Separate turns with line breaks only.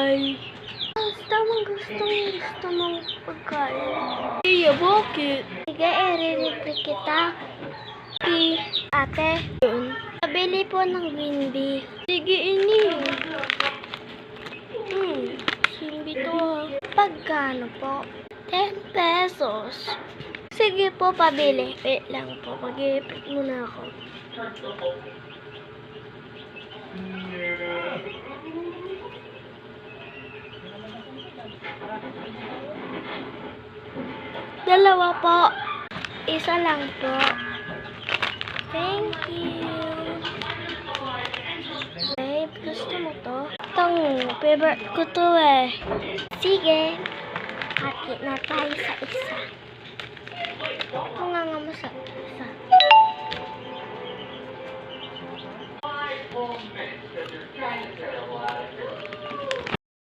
Bye! Gusto mong pagkain. Iya, bakit? Sige, i-re-replay kita. Okay. Ate, pabili po ng Windy. Sige, ini. Simbi to. Pagkano po? 10 pesos. Sige po, pabili. Wait lang po. Mag-i-repeat muna ako. Dalawa po. Isa lang po. Thank you. Babe, gusto mo to? Itong favorite ko to eh. Sige. Hati na tayo sa isa. Tunganga mo sa isa.